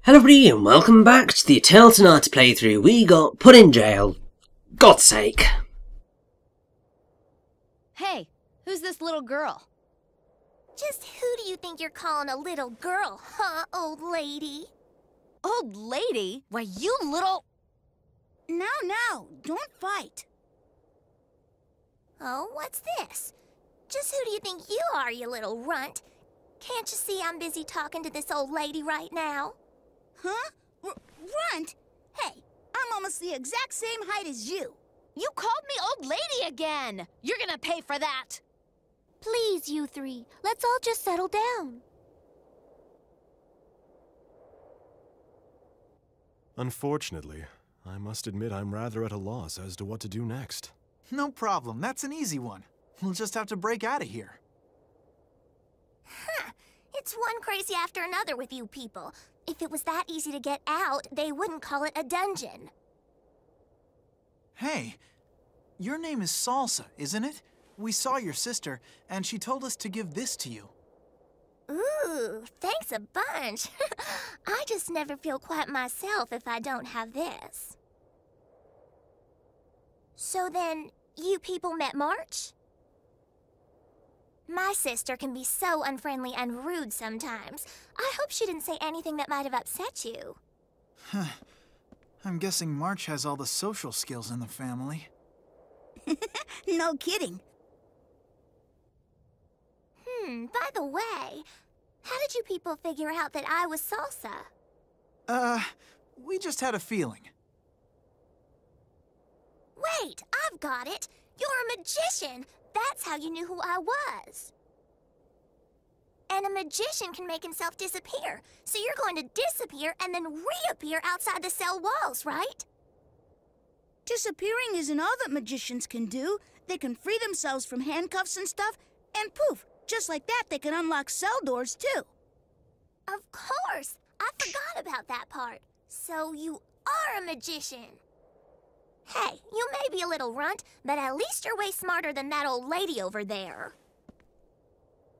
Hello everybody and welcome back to the Eternal Sonata playthrough. We got put in jail. God's sake. Hey, who's this little girl? Just who do you think you're calling a little girl, huh, old lady? Old lady? Why, you little... Now, don't fight. Oh, what's this? Just who do you think you are, you little runt? Can't you see I'm busy talking to this old lady right now? Huh? Runt? Hey, I'm almost the exact same height as you. You called me old lady again! You're gonna pay for that! Please, you three, let's all just settle down. Unfortunately, I must admit I'm rather at a loss as to what to do next. No problem, that's an easy one. We'll just have to break out of here. Huh, it's one crazy after another with you people. If it was that easy to get out, they wouldn't call it a dungeon. Hey, your name is Salsa, isn't it? We saw your sister, and she told us to give this to you. Ooh, thanks a bunch. I just never feel quite myself if I don't have this. So then, you people met March? My sister can be so unfriendly and rude sometimes. I hope she didn't say anything that might have upset you. I'm guessing March has all the social skills in the family. No kidding. By the way, how did you people figure out that I was Salsa? We just had a feeling. Wait, I've got it! You're a magician! That's how you knew who I was. And a magician can make himself disappear. So you're going to disappear and then reappear outside the cell walls, right? Disappearing isn't all that magicians can do. They can free themselves from handcuffs and stuff, and poof, just like that they can unlock cell doors too. Of course! I forgot about that part. So you are a magician. Hey, you may be a little runt, but at least you're way smarter than that old lady over there.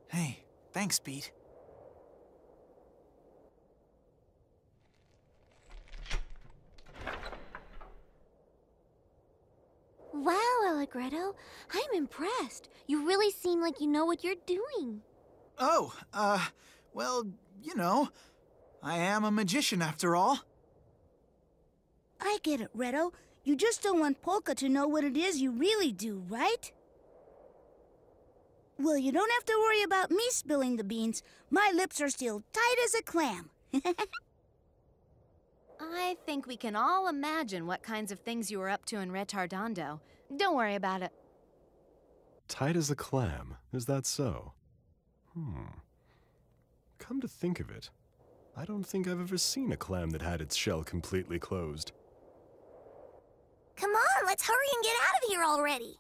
Hey, thanks, Pete. Wow, Allegretto, I'm impressed. You really seem like you know what you're doing. Oh, well, you know, I am a magician after all. I get it, Retto. You just don't want Polka to know what it is you really do, right? Well, you don't have to worry about me spilling the beans. My lips are still tight as a clam. I think we can all imagine what kinds of things you were up to in Retardando. Don't worry about it. Tight as a clam, is that so? Come to think of it, I don't think I've ever seen a clam that had its shell completely closed. Come on, let's hurry and get out of here already.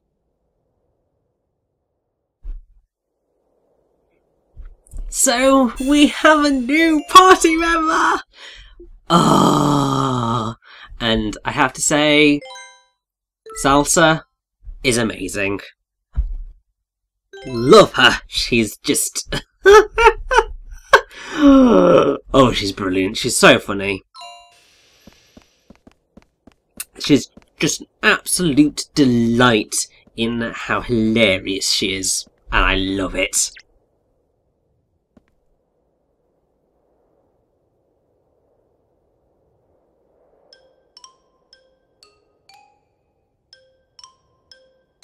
So, we have a new party member! And I have to say, Salsa is amazing. Love her. She's just... Oh, she's brilliant. She's so funny. She's just an absolute delight in how hilarious she is. And I love it.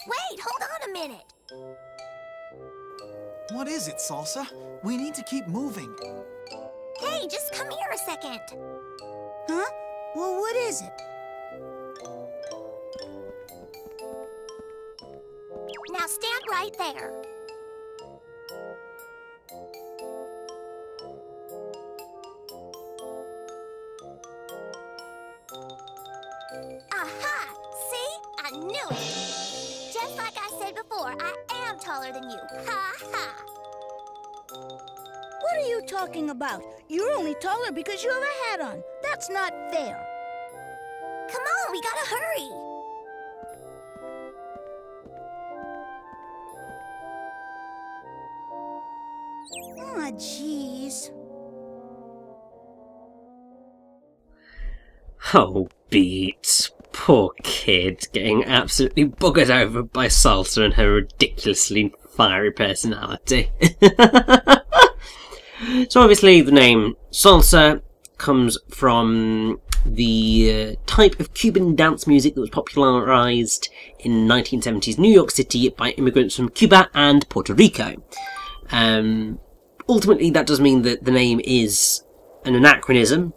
Wait, hold on a minute. What is it, Salsa? We need to keep moving. Hey, just come here a second. Huh? Well, what is it? Now stand right there. Aha! See? I knew it! Just like I said before, I am taller than you. Ha ha! What are you talking about? You're only taller because you have a hat on. That's not fair. Come on, we gotta hurry! Aw, jeez. Oh, Beat. Poor kid, getting absolutely buggered over by Salsa and her ridiculously fiery personality. So obviously the name Salsa comes from the type of Cuban dance music that was popularized in 1970s New York City by immigrants from Cuba and Puerto Rico. Ultimately, that does mean that the name is an anachronism,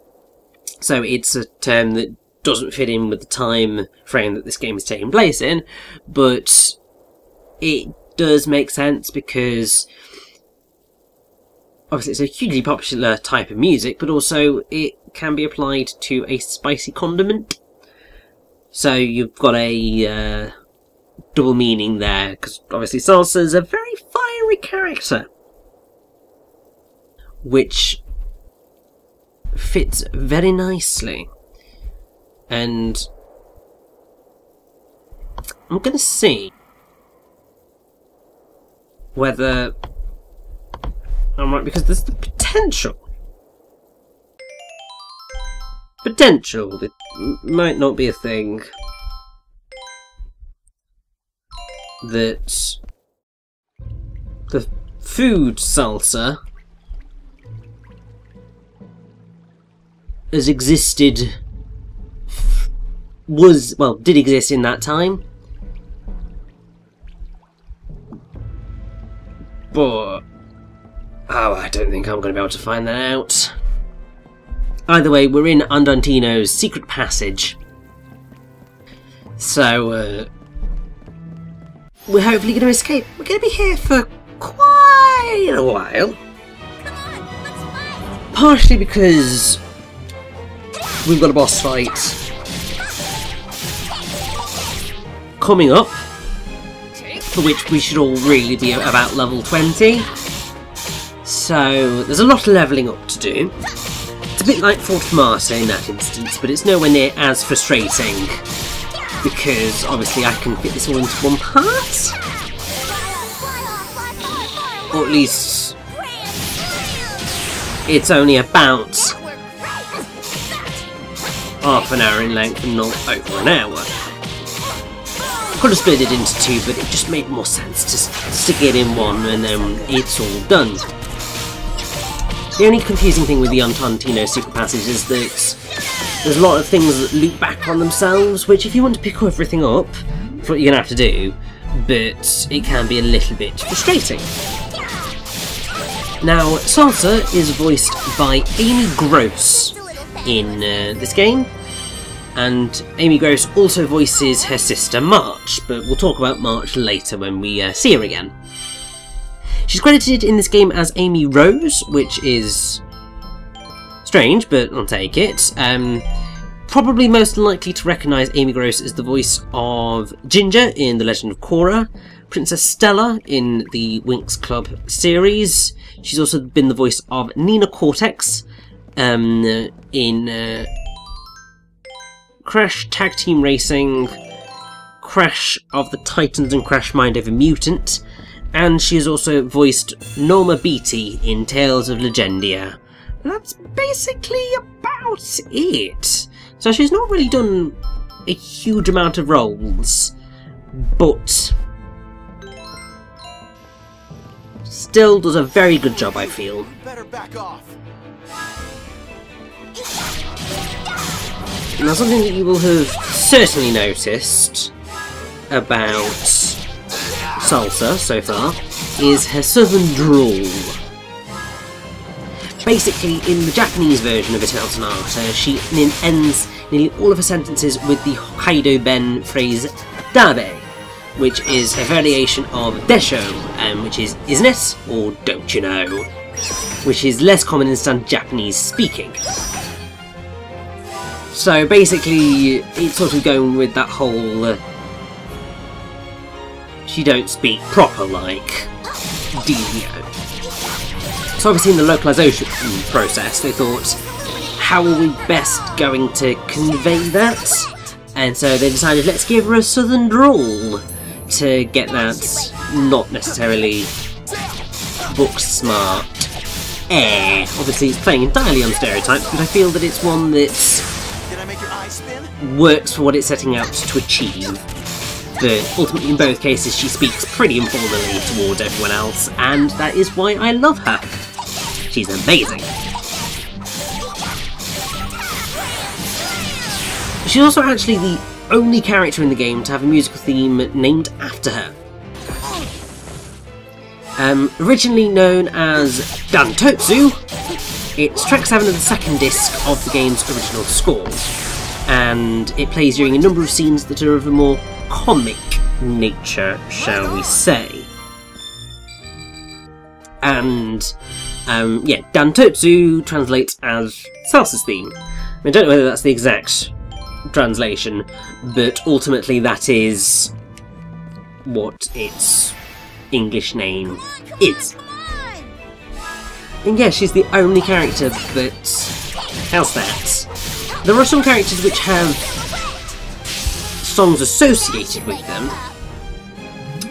so it's a term that doesn't fit in with the time frame that this game is taking place in, but it does make sense because obviously it's a hugely popular type of music, but also it can be applied to a spicy condiment. So you've got a double meaning there, because obviously Salsa is a very fiery character, which fits very nicely. And I'm going to see whether I'm right, because there's the potential. Potential, it might not be a thing, that the food Salsa has existed, did exist in that time, but I don't think I'm going to be able to find that out. Either way, we're in Andantino's secret passage, so we're hopefully going to escape. We're going to be here for quite a while. Come on, let's fight! Partially because we've got a boss fight coming up, for which we should all really be about level 20. So there's a lot of levelling up to do. It's a bit like Fort Marte in that instance, but it's nowhere near as frustrating, because obviously I can fit this all into one part. Or at least it's only about half an hour in length and not over an hour. Could have split it into two, but it just made more sense to stick it in one and then it's all done. The only confusing thing with the Andantino secret passage is that there's a lot of things that loop back on themselves, which if you want to pick everything up, that's what you're going to have to do, but it can be a little bit frustrating. Now, Salsa is voiced by Amy Gross in this game, and Amy Gross also voices her sister March, but we'll talk about March later when we see her again. She's credited in this game as Amy Rose, which is strange, but I'll take it. Probably most likely to recognise Amy Gross as the voice of Ginger in The Legend of Korra, Princess Stella in the Winx Club series. She's also been the voice of Nina Cortex in Crash Tag Team Racing, Crash of the Titans and Crash Mind Over Mutant, and she has also voiced Norma Beatty in Tales of Legendia. That's basically about it. So she's not really done a huge amount of roles, but still does a very good job, I feel. Better back off. Now, something that you will have certainly noticed about Salsa so far is her southern drawl. Basically, in the Japanese version of Eternal Sonata, she ends nearly all of her sentences with the Hokkaido Ben phrase dabe, which is a variation of desho, which is isn't it, or don't you know, which is less common in standard Japanese speaking. So basically, it's sort of going with that whole she don't speak proper like dealio. So obviously in the localization process they thought, how are we best going to convey that? And so they decided, let's give her a southern drawl to get that not necessarily book smart air. Obviously it's playing entirely on stereotypes, but I feel that it's one that's works for what it's setting out to achieve. But ultimately, in both cases, she speaks pretty informally towards everyone else, and that is why I love her. She's amazing. She's also actually the only character in the game to have a musical theme named after her. Originally known as Dantotsu, it's track 7 of the second disc of the game's original score, and it plays during a number of scenes that are of a more comic nature, shall we say. And, yeah, Dantotsu translates as Salsa's theme. I don't know whether that's the exact translation, but ultimately that is what its English name is. And yeah, she's the only character that has that. There are some characters which have songs associated with them.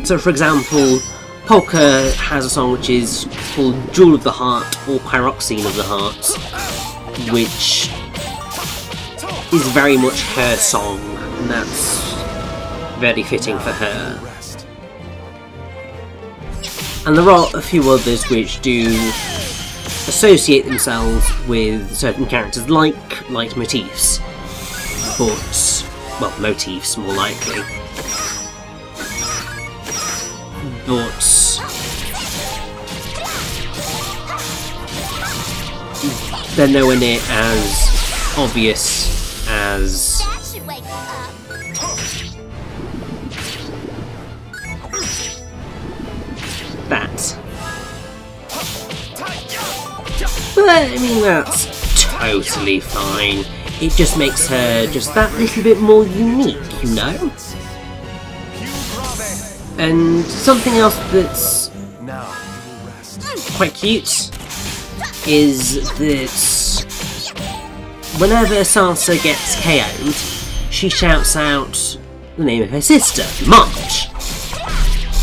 So for example, Polka has a song which is called Jewel of the Heart or Pyroxene of the Heart, which is very much her song, and that's very fitting for her. And there are a few others which do associate themselves with certain characters, like motifs, but, well, motifs more likely. But they're nowhere near as obvious as That should wake you up. that. But I mean, that's totally fine. It just makes her just that little bit more unique, you know? And something else that's quite cute is that whenever Salsa gets KO'd, she shouts out the name of her sister, March.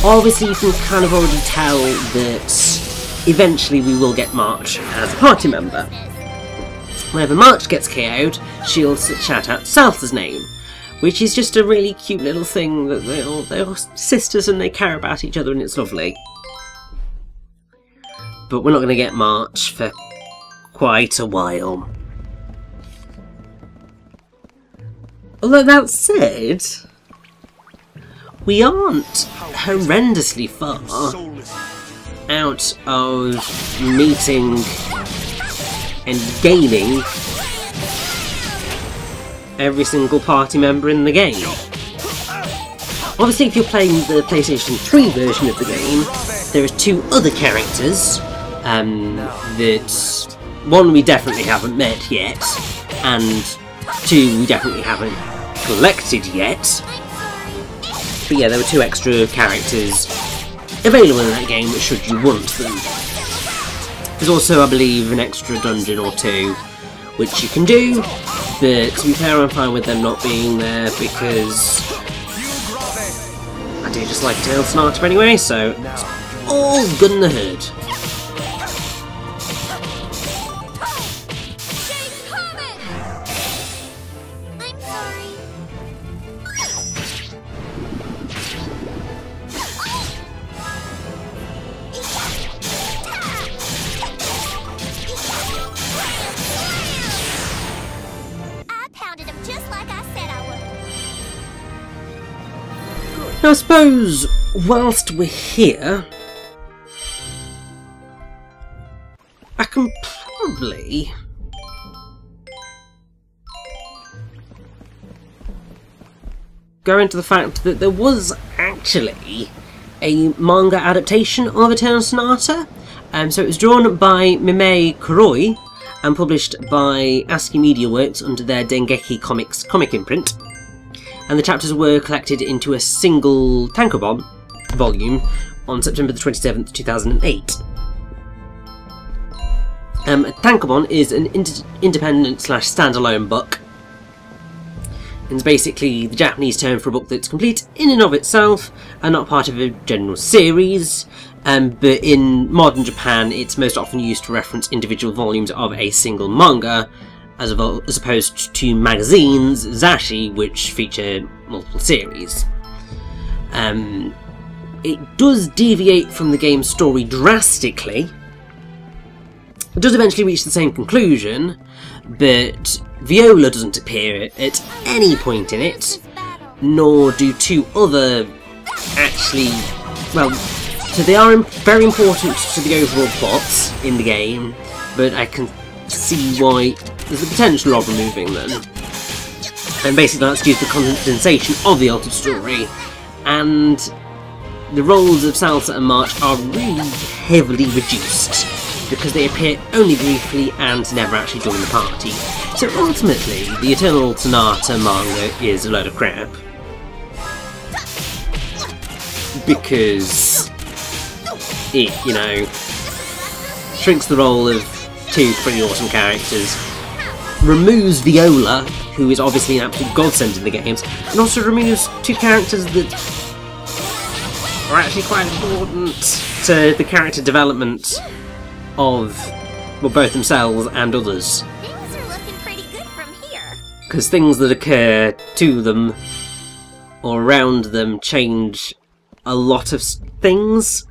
Obviously you can kind of already tell that eventually we will get March as a party member. Whenever March gets KO'd, she'll shout out Salsa's name, which is just a really cute little thing that they're all sisters and they care about each other and it's lovely. But we're not going to get March for quite a while. Although that said, we aren't horrendously far out of meeting and gaining every single party member in the game. Obviously, if you're playing the PlayStation 3 version of the game, there are two other characters that, one, we definitely haven't met yet, and two, we definitely haven't collected yet. But yeah, there were two extra characters available in that game should you want them. There's also, I believe, an extra dungeon or two which you can do, but to be fair, I'm fine with them not being there because I do just like to Sonata anyway, so it's all good in the hood. I'm sorry. I pounded him just like I said I would. Now I suppose, whilst we're here, I can probably go into the fact that there was actually a manga adaptation of Eternal Sonata. So it was drawn by Mimei Kuroi and published by ASCII Media Works under their Dengeki Comics comic imprint. And the chapters were collected into a single tankobon volume on September the 27th, 2008. Tankobon is an independent / standalone book. It's basically the Japanese term for a book that's complete in and of itself and not part of a general series. But in modern Japan, it's most often used to reference individual volumes of a single manga, as opposed to magazines, Zashi, which feature multiple series. It does deviate from the game's story drastically. It does eventually reach the same conclusion, but Viola doesn't appear at any point in it, nor do two other actually, well, so they are very important to the overall plots in the game, but I can see why there's the potential of removing them. And basically that's due to the condensation of the altered story, and the roles of Salsa and March are really heavily reduced, because they appear only briefly and never actually join the party. So ultimately, the Eternal Sonata manga is a load of crap. Because it, you know, shrinks the role of two pretty awesome characters, removes Viola, who is obviously an absolute godsend in the games, and also removes two characters that are actually quite important to the character development of, well, both themselves and others. Things are looking pretty good from here. Because things that occur to them or around them change a lot of things.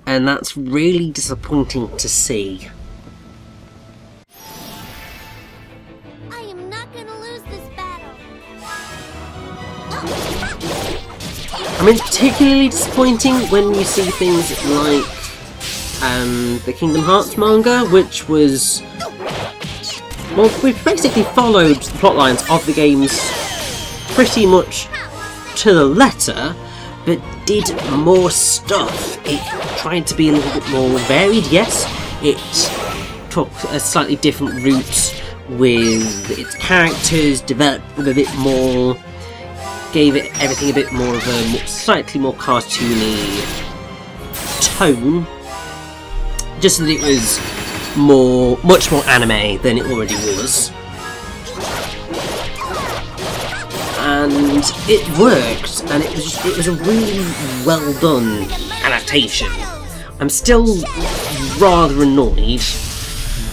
And that's really disappointing to see. I am not gonna lose this battle. I mean, it's particularly disappointing when you see things like the Kingdom Hearts manga, which was, well, we've basically followed the plotlines of the games pretty much to the letter, but did more stuff. It tried to be a little bit more varied, yes. It took a slightly different route with its characters, developed them a bit more, gave it everything a bit more of a slightly more cartoony tone, just so that it was much more anime than it already was. And it worked, and it was a really well done adaptation. I'm still rather annoyed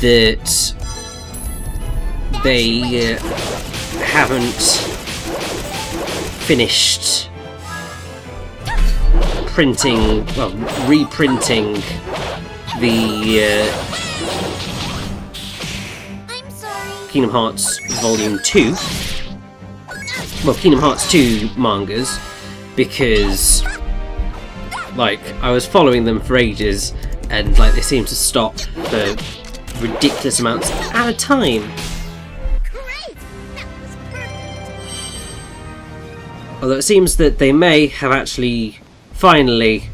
that they haven't finished reprinting the Kingdom Hearts Volume 2. Well, Kingdom Hearts 2 mangas, because, like, I was following them for ages, and, like, they seem to stop for ridiculous amounts at a time. Although it seems that they may have actually finally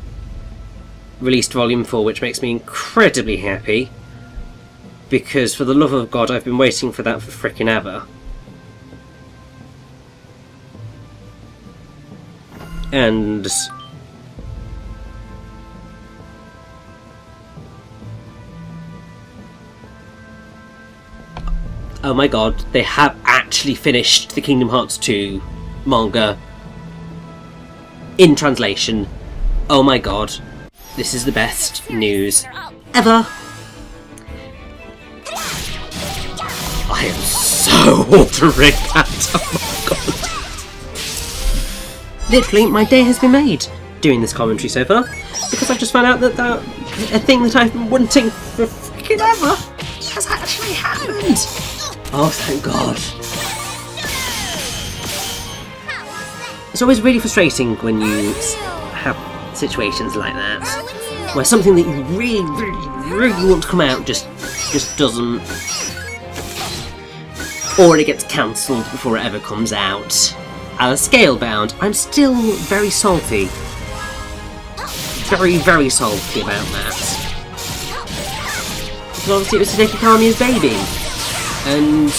released Volume 4, which makes me incredibly happy, because for the love of God, I've been waiting for that for frickin' ever. And oh my god, they have actually finished the Kingdom Hearts 2 manga in translation. Oh my god, this is the best news ever. I am so ordering that. Oh my god. Literally, my day has been made doing this commentary so far, because I've just found out that a thing that I've been wanting for freaking ever has actually happened! Oh, thank God. It's always really frustrating when you have situations like that, where something that you really, really, really want to come out just doesn't, or it gets cancelled before it ever comes out. Scalebound, I'm still very salty. Very, very salty about that. Because obviously it was Hideki Kamiya's baby. And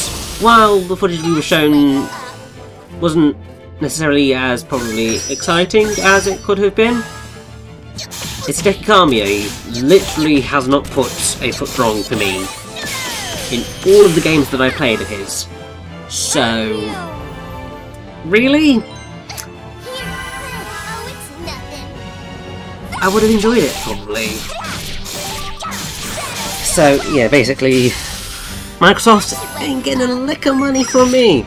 while the footage we were shown wasn't necessarily as probably exciting as it could have been, it's Hideki Kamiya. He literally has not put a foot wrong for me in all of the games that I played of his. So really? I would have enjoyed it, probably. So, yeah, basically, Microsoft ain't getting a lick of money from me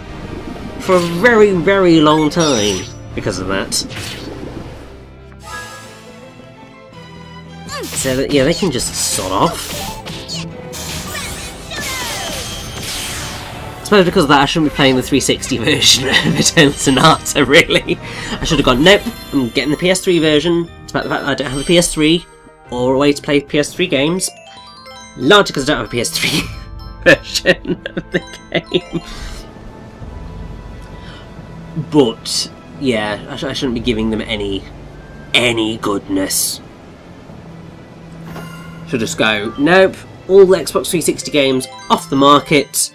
for a very, very long time because of that. So, yeah, they can just sod off. I suppose because of that I shouldn't be playing the 360 version of Eternal Sonata, really. I should have gone, nope, I'm getting the PS3 version, despite the fact that I don't have a PS3 or a way to play PS3 games. Largely because I don't have a PS3 version of the game. But, yeah, I shouldn't be giving them any goodness. Should just go, nope, all the Xbox 360 games off the market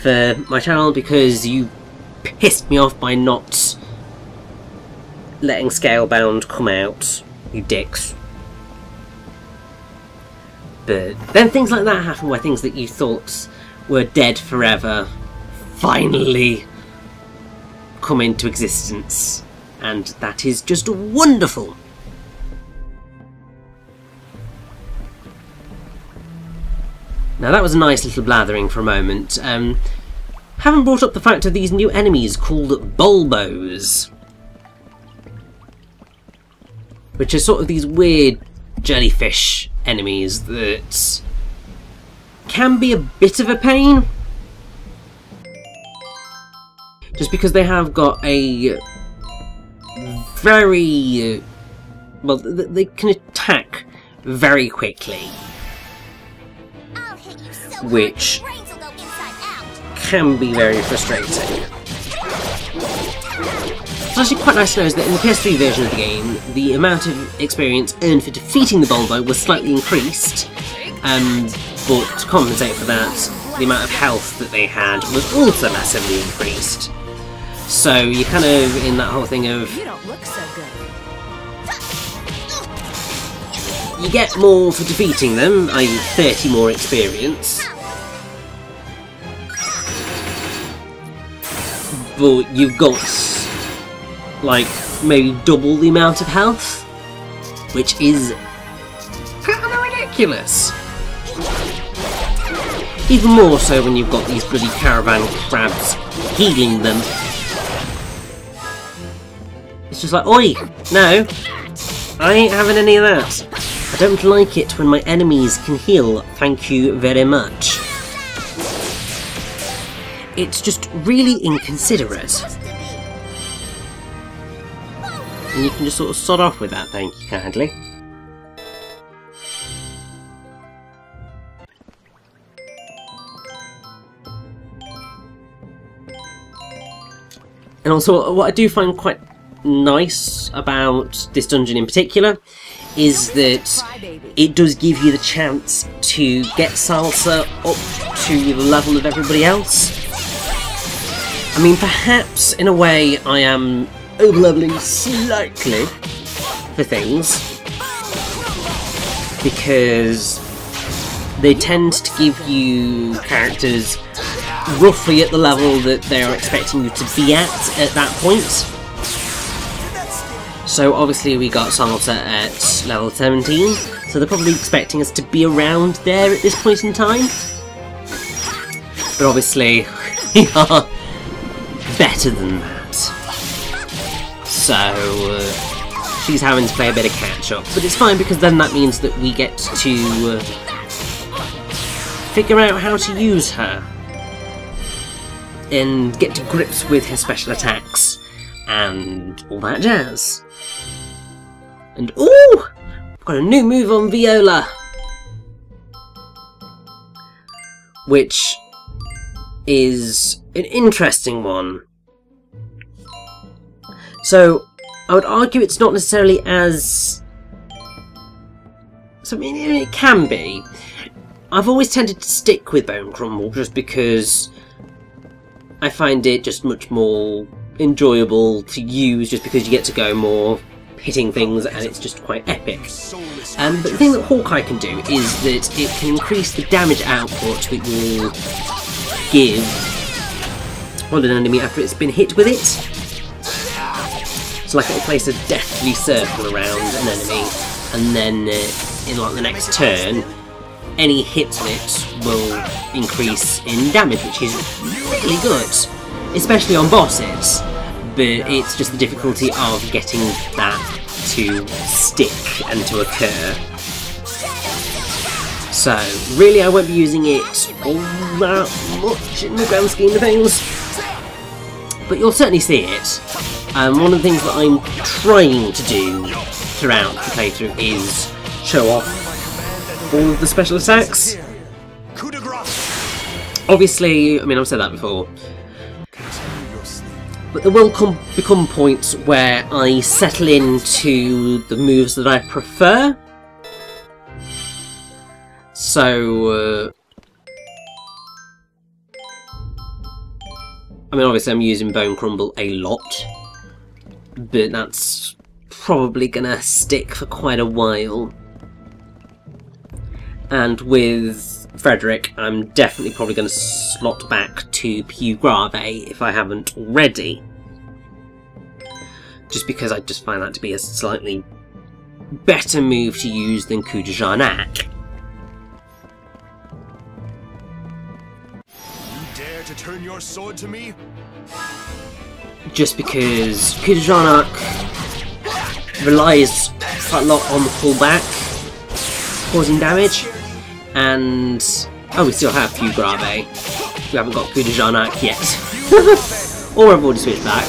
for my channel because you pissed me off by not letting Scalebound come out, you dicks. But then things like that happen where things that you thought were dead forever finally come into existence, and that is just wonderful. Now that was a nice little blathering for a moment. Haven't brought up the fact of these new enemies called Bulbos, which are sort of these weird jellyfish enemies that can be a bit of a pain, just because they have got a very... well, they can attack very quickly, which can be very frustrating. What's actually quite nice to know is that in the PS3 version of the game, the amount of experience earned for defeating the Bulbo was slightly increased, but to compensate for that, the amount of health that they had was also massively increased. So you're kind of in that whole thing of... You don't look so good. You get more for defeating them, i.e. 30 more experience. But you've got, like, maybe double the amount of health, which is kind of ridiculous. Even more so when you've got these bloody caravan crabs healing them. It's just like, oi, no, I ain't having any of that. I don't like it when my enemies can heal, thank you very much. It's just really inconsiderate. And you can just sort of sod off with that, thank you kindly. And also, what I do find quite nice about this dungeon in particular is that it does give you the chance to get Salsa up to the level of everybody else. I mean, perhaps in a way I am over-leveling slightly for things, because they tend to give you characters roughly at the level that they are expecting you to be at that point. So obviously we got Sonata at level 17, so they're probably expecting us to be around there at this point in time. But obviously we are better than that. So she's having to play a bit of catch up, but it's fine because then that means that we get to figure out how to use her and get to grips with her special attacks and all that jazz. And ooh, I've got a new move on Viola, which is an interesting one. So I would argue it's not necessarily as... so, I mean, it can be. I've always tended to stick with Bone Crumble just because I find it just much more enjoyable to use, just because you get to go more hitting things and it's just quite epic. But the thing that Hawkeye can do is that it can increase the damage output that you'll give on an enemy after it's been hit with it. So like it'll place a deathly circle around an enemy, and then in like the next turn any hit on it will increase in damage, which is really good, especially on bosses. But it's just the difficulty of getting that to stick and to occur. So, really I won't be using it all that much in the grand scheme of things, but you'll certainly see it. One of the things that I'm trying to do throughout the playthrough is show off all of the special attacks. Obviously, I mean, I've said that before, but there will become points where I settle into the moves that I prefer. So, I mean, obviously I'm using Bone Crumble a lot, but that's probably gonna stick for quite a while. And with Frederick, I'm definitely probably gonna slot back to Piu Grave if I haven't already. Just because I just find that to be a slightly better move to use than Coup de Jarnac. To turn your sword to me? Just because Coup de Jarnac relies quite a lot on the pullback, causing damage, and oh, we still have Piu Grave. We haven't got Coup de Jarnac yet. Or I've already switched back.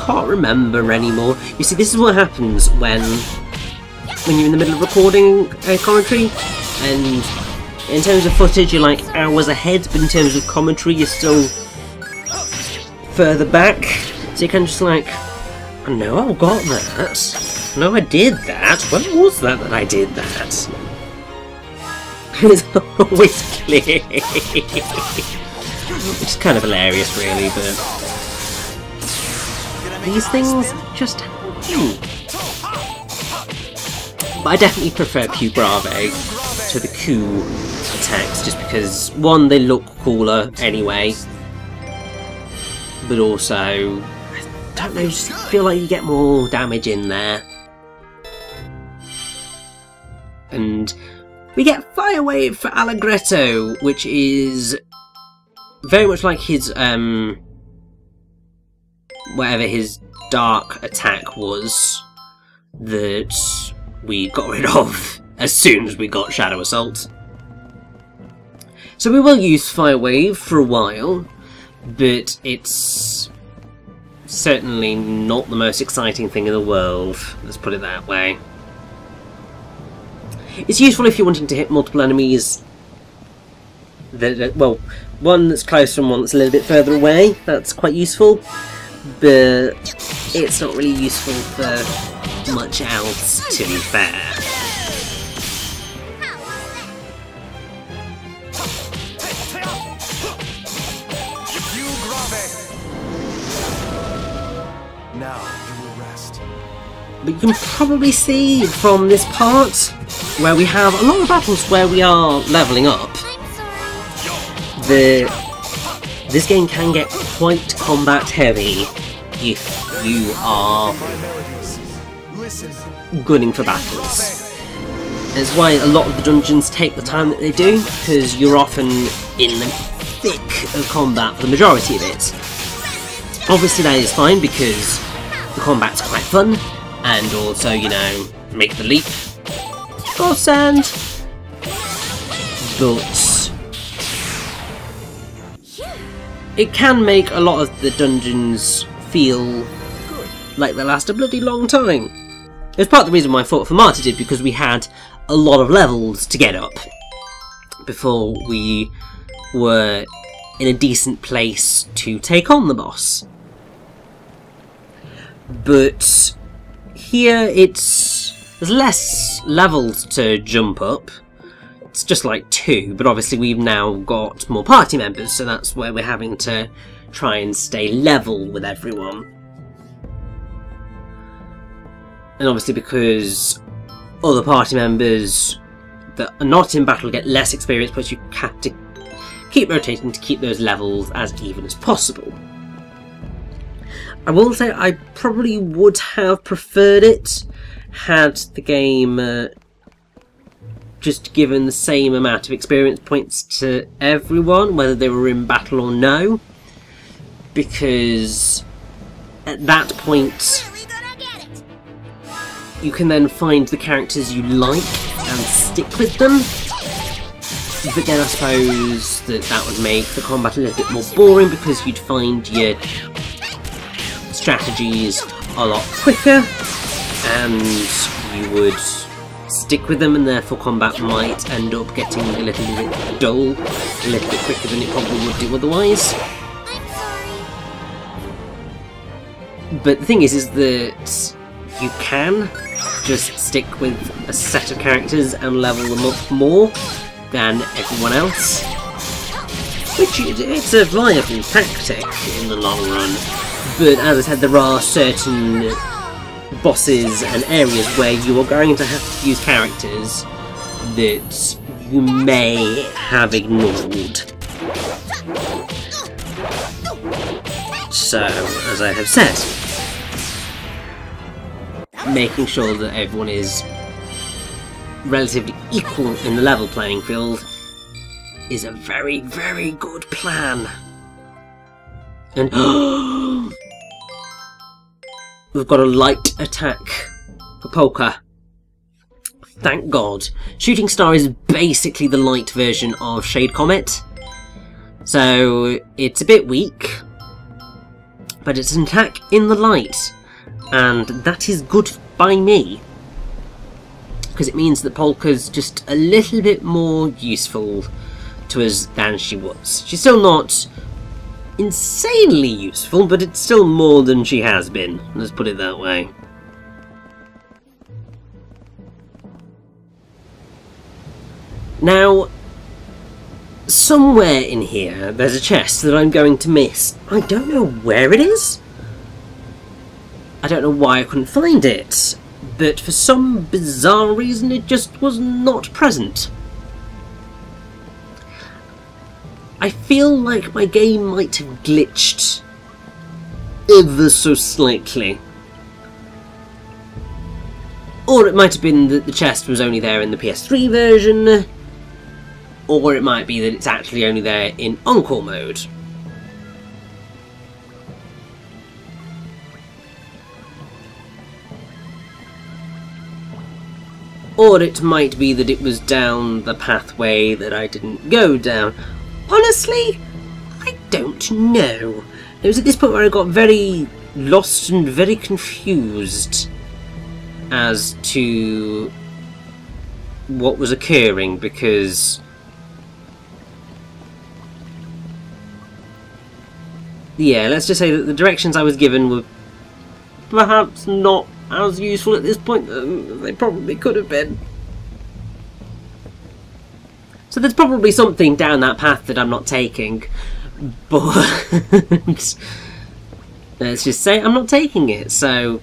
Can't remember anymore. You see, this is what happens when you're in the middle of recording a commentary, and in terms of footage, you're like hours ahead, but in terms of commentary, you're still further back. So you can just like, I know I got that. No, I did that. When was that I did that? It's always clear. Which is kind of hilarious, really, but these things just happen. But I definitely prefer Piu Grave to the coup attacks, just because, one, they look cooler anyway, but also, I don't know, just feel like you get more damage in there. And we get Fire Wave for Allegretto, which is very much like his, whatever his dark attack was that we got rid of as soon as we got Shadow Assault. So we will use Fire Wave for a while, but it's certainly not the most exciting thing in the world, let's put it that way. It's useful if you're wanting to hit multiple enemies that, well, one that's closer and one that's a little bit further away, that's quite useful, but it's not really useful for much else, to be fair. Now you will rest. But you can probably see from this part where we have a lot of battles where we are levelling up, this game can get quite combat heavy if you are gunning for battles. That's why a lot of the dungeons take the time that they do, because you're often in the thick of combat for the majority of it. Obviously that is fine because the combat's quite fun, and also, you know, make the leap. Godsend! But it can make a lot of the dungeons feel like they last a bloody long time. It's part of the reason why I fought for Martyr did, because we had a lot of levels to get up before we were in a decent place to take on the boss. But here there's less levels to jump up. It's just like 2, but obviously we've now got more party members, so that's where we're having to try and stay level with everyone. And obviously because other party members that are not in battle get less experience, but you have to keep rotating to keep those levels as even as possible. I will say I probably would have preferred it had the game just given the same amount of experience points to everyone, whether they were in battle or no, because at that point you can then find the characters you like and stick with them. But then I suppose that would make the combat a little bit more boring, because you'd find your strategies a lot quicker and you would stick with them, and therefore combat might end up getting a little bit dull a little bit quicker than it probably would do otherwise. But the thing is that you can just stick with a set of characters and level them up more than everyone else, which it's a viable tactic in the long run. But as I said, there are certain bosses and areas where you are going to have to use characters that you may have ignored. So, as I have said, making sure that everyone is relatively equal in the level playing field is a very, very good plan. And we've got a light attack for Polka. Thank God. Shooting Star is basically the light version of Shade Comet, so it's a bit weak, but it's an attack in the light, and that is good by me, because it means that Polka's just a little bit more useful to us than she was. She's still not insanely useful, but it's still more than she has been, let's put it that way. Now, somewhere in here there's a chest that I'm going to miss. I don't know where it is. I don't know why I couldn't find it, but for some bizarre reason it just was not present. I feel like my game might have glitched ever so slightly. Or it might have been that the chest was only there in the PS3 version, or it might be that it's actually only there in Encore mode. Or it might be that it was down the pathway that I didn't go down. Honestly, I don't know. It was at this point where I got very lost and very confused as to what was occurring, because yeah, let's just say that the directions I was given were perhaps not as useful at this point as they probably could have been. So there's probably something down that path that I'm not taking, but let's just say I'm not taking it, so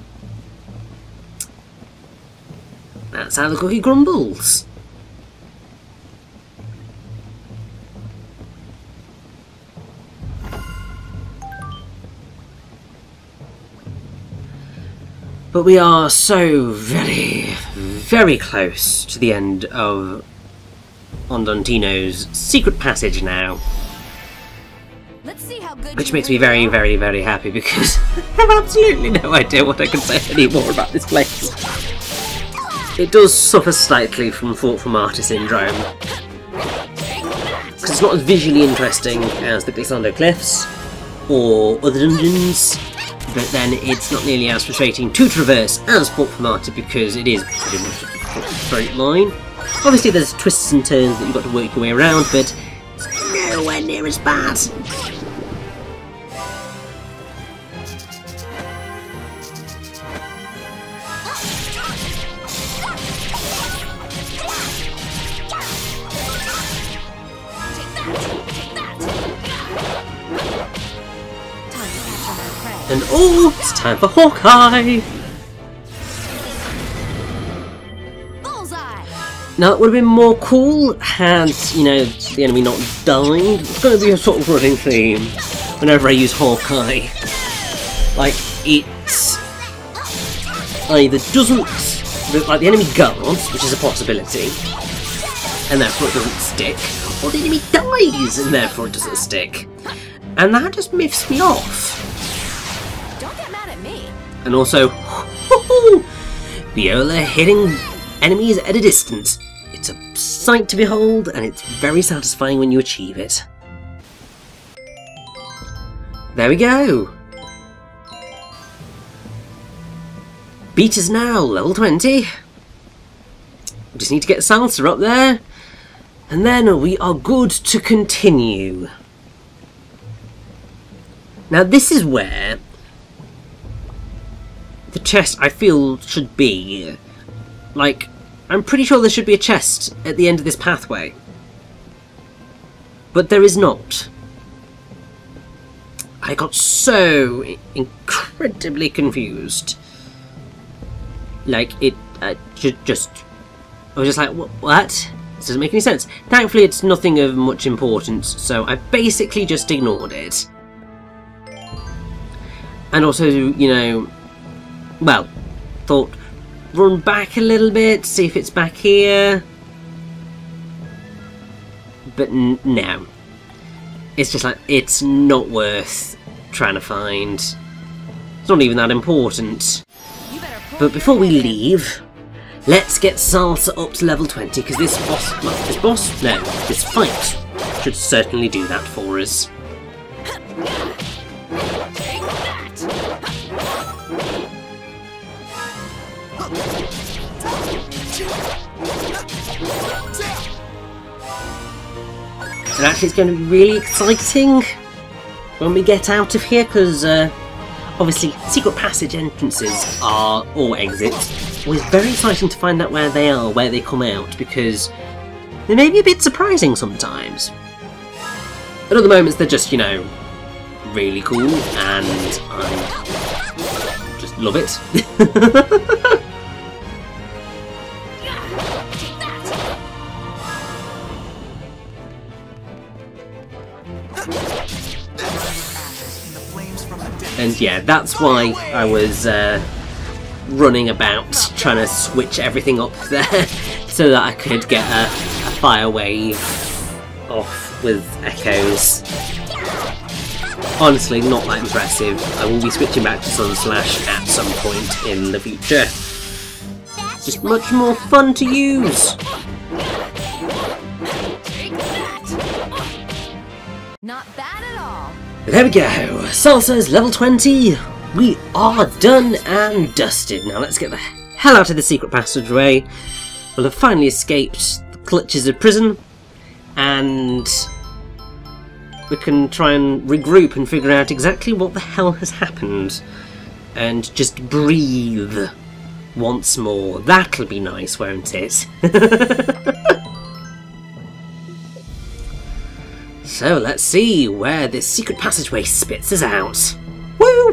that's how the cookie crumbles. But we are so very, very close to the end of Ondantino's secret passage now. Let's see how good Which makes me very, very, very happy, because I have absolutely no idea what I can say anymore about this place. It does suffer slightly from Fort for Martyr syndrome, because it's not as visually interesting as the Glissando Cliffs or other dungeons, but then it's not nearly as frustrating to traverse as Fort for Martyr, because it is pretty much a straight line. Obviously there's twists and turns that you've got to work your way around, but it's nowhere near as bad. And oh, it's time for Hawkeye! Now, it would have been more cool had, you know, the enemy not died. It's going to be a sort of running theme whenever I use Hawkeye. Like, it either doesn't, like the enemy guards, which is a possibility, and therefore it doesn't stick, or the enemy dies and therefore it doesn't stick. And that just miffs me off. Don't get mad at me. And also, viola hitting enemies at a distance. It's a sight to behold, and it's very satisfying when you achieve it. There we go. Beat is now level 20. We just need to get Salsa up there, and then we are good to continue. Now this is where the chest, I feel, should be. Like, I'm pretty sure there should be a chest at the end of this pathway. But there is not. I got so incredibly confused. Like, I was just like, what? This doesn't make any sense. Thankfully, it's nothing of much importance, so I basically just ignored it. And also, you know, well, thought, run back a little bit, see if it's back here. But no. It's just like, it's not worth trying to find. It's not even that important. But before we leave, let's get Salsa up to level 20, because this fight should certainly do that for us. And actually it's going to be really exciting when we get out of here, because obviously secret passage entrances are, or exits, always very exciting to find out where they are, where they come out, because they may be a bit surprising sometimes. At other moments they're just, you know, really cool, and I just love it. And yeah, that's why I was running about trying to switch everything up there so that I could get a fire wave off with echoes. Honestly, not that impressive. I will be switching back to Sun Slash at some point in the future. Just much more fun to use. Not bad at all. There we go, Salsa's level 20, we are done and dusted. Now let's get the hell out of the secret passageway. We'll have finally escaped the clutches of prison, and we can try and regroup and figure out exactly what the hell has happened. And just breathe once more. That'll be nice, won't it? So let's see where this secret passageway spits us out. Woo!